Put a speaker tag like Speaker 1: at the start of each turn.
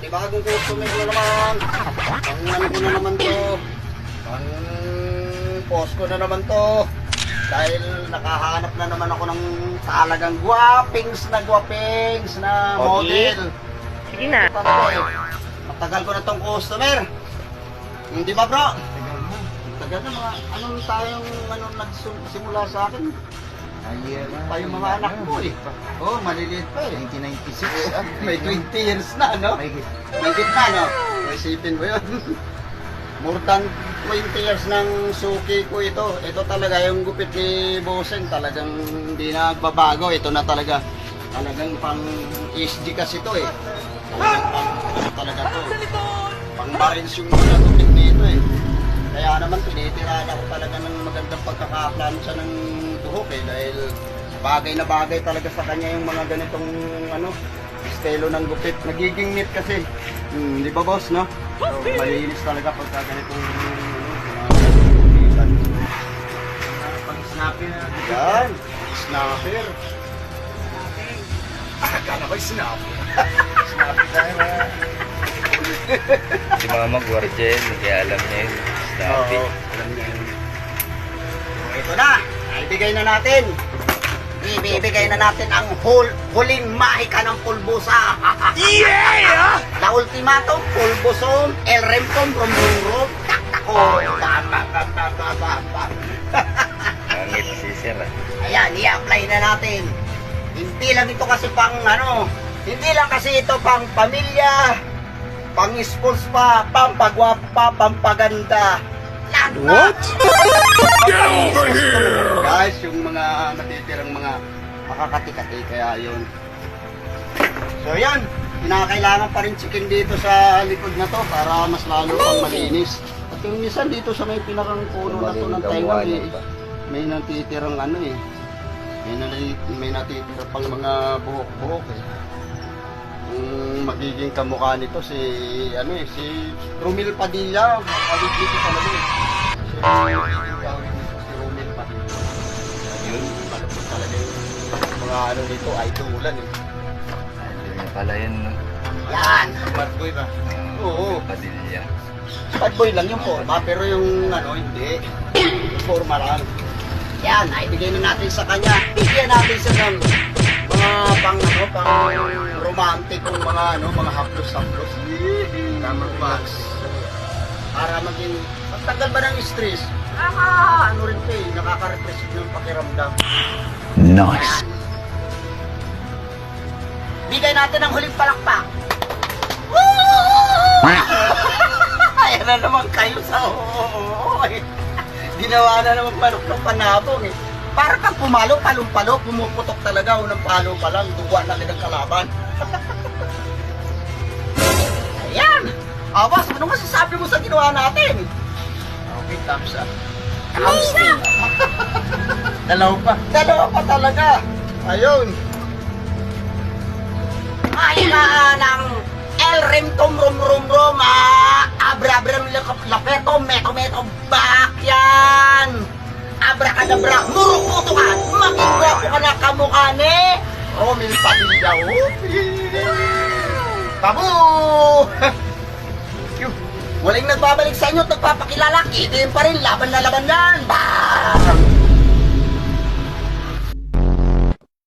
Speaker 1: panibagong customer na naman. Ang ano ko na naman to. Ang post ko na naman to. Dahil nakahanap na naman ako ng talagang gwapings na model.
Speaker 2: Sige na.
Speaker 1: Matagal ko na tong customer. Hindi ba bro? Tagal na mga anong tayong nagsimula sa akin. Pa yung mga anak mo eh. Oh, maliliit pa eh.
Speaker 3: 1996.
Speaker 1: May 20 years na, no? May gitna, no? Isipin mo yun. More than 20 years ng suki ko ito. Ito talaga yung gupit ni Bosseng. Talagang hindi na nagbabago. Ito na talaga. Talagang pang SD kasi ito eh. Talaga to. Pang marines yung mga gupit nito eh. Kaya naman tinitirahan ako talaga ng magandang pagkakaplansya ng buhok eh. Dahil bagay na bagay talaga sa kanya yung mga ganitong estilo ng gupit. Nagiging neat kasi. Di ba boss, no? So, malinis talaga pagka ganitong
Speaker 3: Pang-snapper na.
Speaker 1: yan. Snapper. Akala ko yung snapper. Snapper tayo ba?
Speaker 2: Si Mama Guardian, kaya alam niya yun. Snappy.
Speaker 1: Oo, alam niya yun. Ito na. Ibigay na natin. Ibibigay na natin ang huling mahika ng pulbusa. Yeah! La ultimatum, pulbusum, el remcom, rum. Taktakon.
Speaker 2: Pangit si Sir ah.
Speaker 1: Ayan, i-apply na natin. Hindi lang ito kasi pang hindi lang kasi ito pang pamilya, pang sports pa, pampagwapa, pampaganda. What? Get over here! Guys, yung mga natitirang mga makakati-kati, kaya yun. So yan, kinakailangan pa rin chicken dito sa likod na to para mas lalo pang malinis. At yung minsan dito sa may pinakang puno na to ng tenga, may natitirang may natitira pang mga buhok-buhok eh. Yung magiging kamukha nito si Romil Padilla, kapatid dito talaga eh. Si Romil Padilla. Yun, malapot talaga yung mga nito, idolan eh.
Speaker 2: Ayun na pala yun, no?
Speaker 1: Yan!
Speaker 3: Bad boy ba?
Speaker 1: Oo.
Speaker 2: Padilla.
Speaker 1: Bad boy lang yung forma, pero yung hindi. Forma lang. Yan, naibigay na natin sa kanya. Bigyan natin siya ng mga pang romantic kung mga haplos-haplos. Tama ba? Para maging, magtagal ba ng stress? Rin ito eh, nakaka-represent ng pakiramdam.
Speaker 3: Nice.
Speaker 1: Ayan. Bigay natin ang huling palakpak. Woo! Ayan na naman kayo sa ginawa na naman manok ng panabong eh. Para kang pumalo, palong-palo, pumuputok talaga. Unang palo pa lang, duwa na rin ang kalaban. Ayan! Boss, ano masasabi mo sa ginawa natin?
Speaker 3: Okay, thumbs up.
Speaker 1: Thumbs up!
Speaker 3: Dalawa pa
Speaker 1: talaga. Ayun. Mahika ng El Remtom Rum Abra-abra lapeto meto bakyan. Abra-kadabra, murukuto ka, makigwapo ka na kamukha ni Romil Padilla. Babu! Walang nagbabalik sa inyo at nagpapakilala, kitin pa rin, laban na laban yan. Bang!